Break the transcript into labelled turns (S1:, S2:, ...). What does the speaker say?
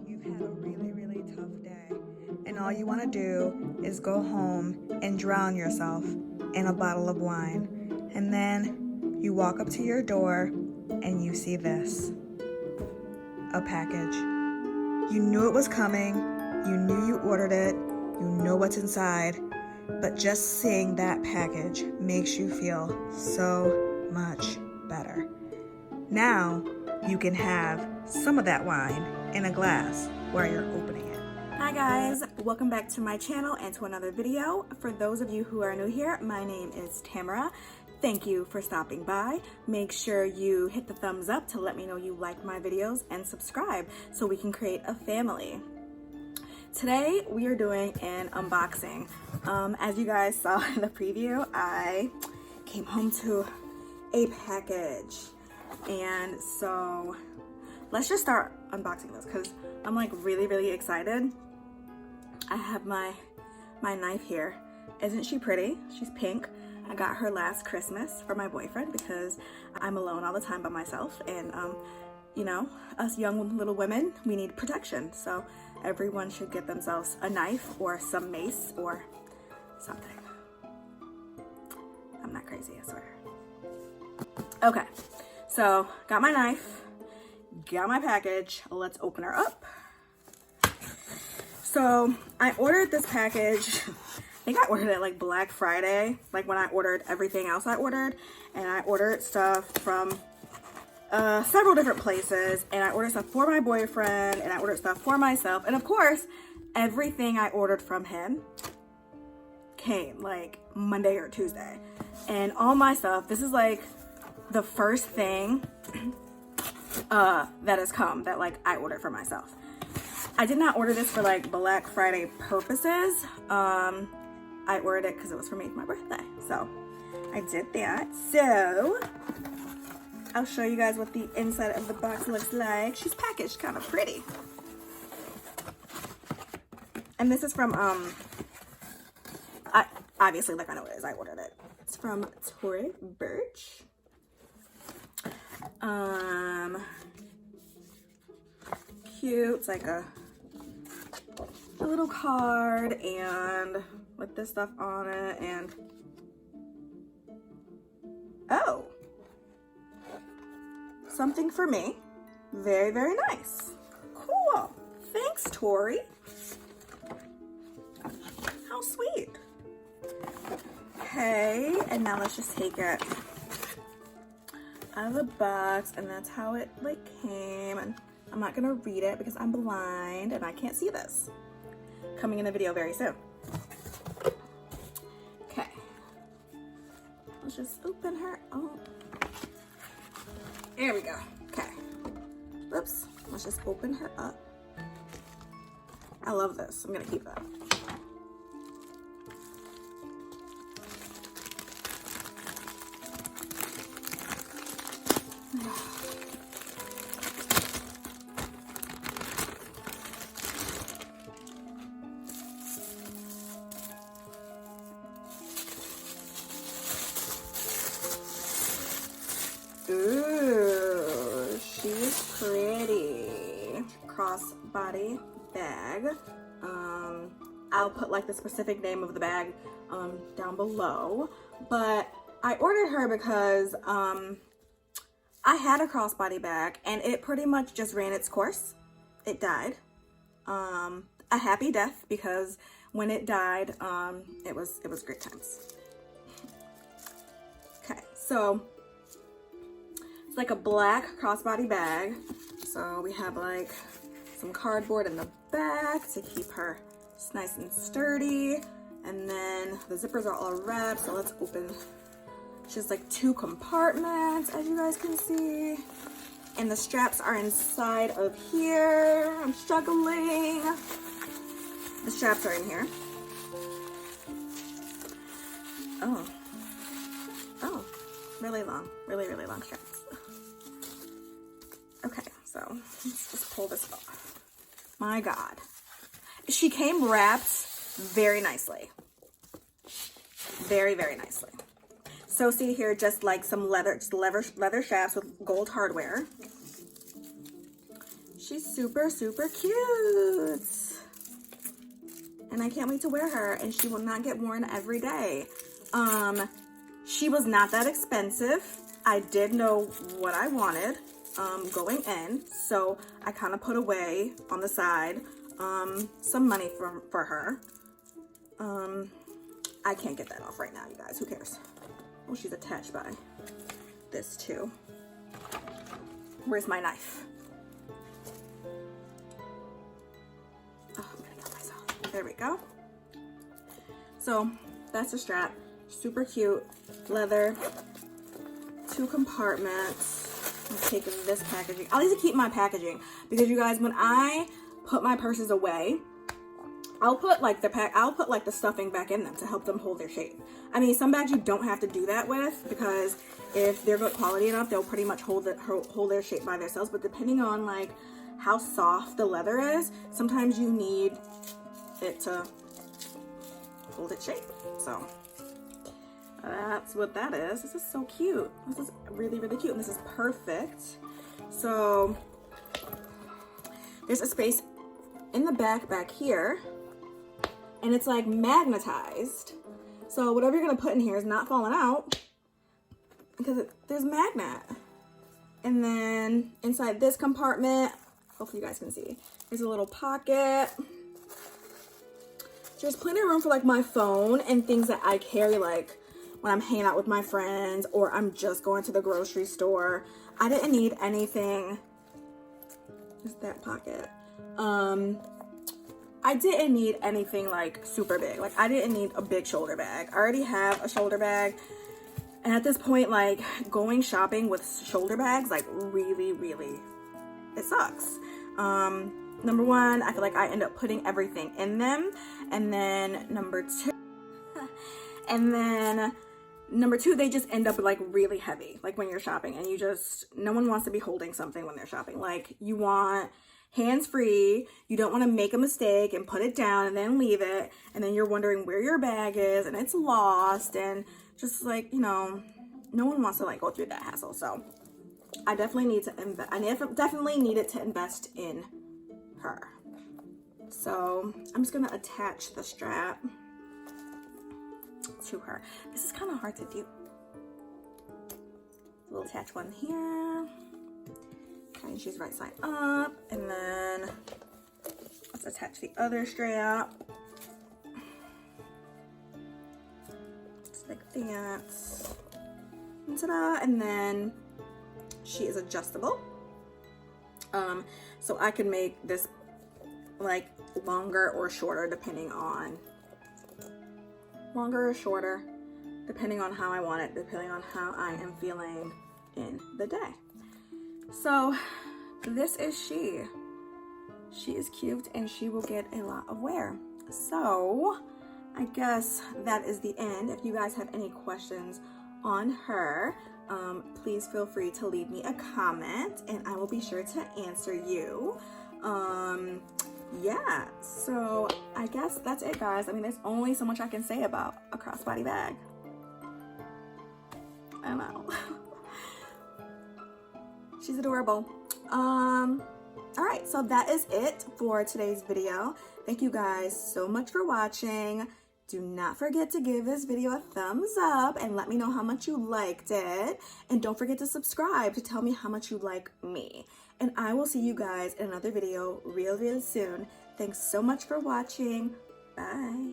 S1: you've had a really, really tough day, and all you want to do is go home and drown yourself in a bottle of wine. And then you walk up to your door and you see this, a package. You knew it was coming, you knew you ordered it, you know what's inside, but just seeing that package makes you feel so much better. Now you can have some of that wine in a glass while you're opening it.
S2: Hi guys, welcome back to my channel and to another video. For those of you who are new here, my name is Tamara. Thank you for stopping by. Make sure you hit the thumbs up to let me know you like my videos and subscribe so we can create a family. Today we are doing an unboxing. As you guys saw in the preview, I came home to a package. And so let's just start unboxing this because I'm like really excited. I have my knife here. Isn't she pretty? She's pink. I got her last Christmas for my boyfriend because I'm alone all the time by myself, and you know, us young little women, we need protection. So everyone should get themselves a knife or some mace or something. I'm not crazy, I swear. Okay, so got my knife, got my package. Let's open her up. So I ordered this package. I think I ordered it like Black Friday, like when I ordered everything else I ordered, and I ordered stuff from several different places, and I ordered stuff for my boyfriend, and I ordered stuff for myself, and of course, everything I ordered from him came like Monday or Tuesday, and all my stuff, this is like the first thing that has come that like I ordered for myself. I did not order this for like Black Friday purposes. I ordered it because it was for me for my birthday. So I did that. So I'll show you guys what the inside of the box looks like. She's packaged kind of pretty. And this is from, I obviously, like I know what it is, I ordered it. It's from TORY BURCH. Cute. It's like a little card and with this stuff on it, and oh, something for me. Very nice. Cool. Thanks, Tori. How sweet. Okay, and now let's just take it out of the box, and that's how it like came. And I'm not gonna read it because I'm blind and I can't see this. Coming in a video very soon. Okay, let's just open her up. There we go. Okay, oops, let's just open her up. I love this. I'm gonna keep that. Ooh, she's pretty. Crossbody bag. I'll put like the specific name of the bag down below. But I ordered her because I had a crossbody bag and it pretty much just ran its course. It died. A happy death because when it died, it was great times. Okay, so it's like a black crossbody bag. So we have like some cardboard in the back to keep her nice and sturdy. And then the zippers are all wrapped. So let's open. She has like 2 compartments, as you guys can see. And the straps are inside of here. I'm struggling. The straps are in here. Oh, really long straps. Okay, so let's just pull this off. My God. She came wrapped very nicely. Very nicely. So see here, just like some leather straps with gold hardware. She's super, super cute. And I can't wait to wear her, and she will not get worn every day. She was not that expensive. I did know what I wanted going in, so I kind of put away on the side some money for her. I can't get that off right now, you guys. Who cares? Oh, she's attached by this too. Where's my knife? Oh, I'm gonna cut myself. There we go. So that's the strap. Super cute. Leather. 2 compartments. I'm taking this packaging. I like to keep my packaging because, you guys, when I put my purses away, I'll put like the stuffing back in them to help them hold their shape. I mean, some bags you don't have to do that with, because if they're good quality enough, they'll pretty much hold their shape by themselves. But depending on like how soft the leather is, sometimes you need it to hold its shape. So that's what that is. This is so cute. This is really, really cute, and this is perfect. So there's a space in the back here, and it's like magnetized. So whatever you're gonna put in here is not falling out because there's magnet. And then inside this compartment, hopefully you guys can see, there's a little pocket. There's plenty of room for like my phone and things that I carry, like when I'm hanging out with my friends or I'm just going to the grocery store. I didn't need anything. Just that pocket. I didn't need anything like super big. Like, I didn't need a big shoulder bag. I already have a shoulder bag. And at this point, like, going shopping with shoulder bags, like, really, really, it sucks. Number one, I feel like I end up putting everything in them. And then number two, they just end up like really heavy, like when you're shopping, and no one wants to be holding something when they're shopping. Like, you want hands-free. You don't want to make a mistake and put it down and then leave it, and then you're wondering where your bag is and it's lost, and just like, you know, no one wants to like go through that hassle. So I definitely needed to invest in her. So I'm just gonna attach the strap to her. This is kind of hard to do. We'll attach one here. Okay, and she's right side up, and then let's attach the other strap. Just like that. And ta-da! And then she is adjustable. So I can make this like longer or shorter depending on how I want it, depending on how I am feeling in the day. So this is she. She is cute, and she will get a lot of wear. So I guess that is the end. If you guys have any questions on her, please feel free to leave me a comment, and I will be sure to answer you. Yeah, so I guess that's it, guys. I mean, there's only so much I can say about a crossbody bag. I know. She's adorable. All right, so that is it for today's video. Thank you guys so much for watching. Do not forget to give this video a thumbs up and let me know how much you liked it. And don't forget to subscribe to tell me how much you like me. And I will see you guys in another video real soon. Thanks so much for watching. Bye.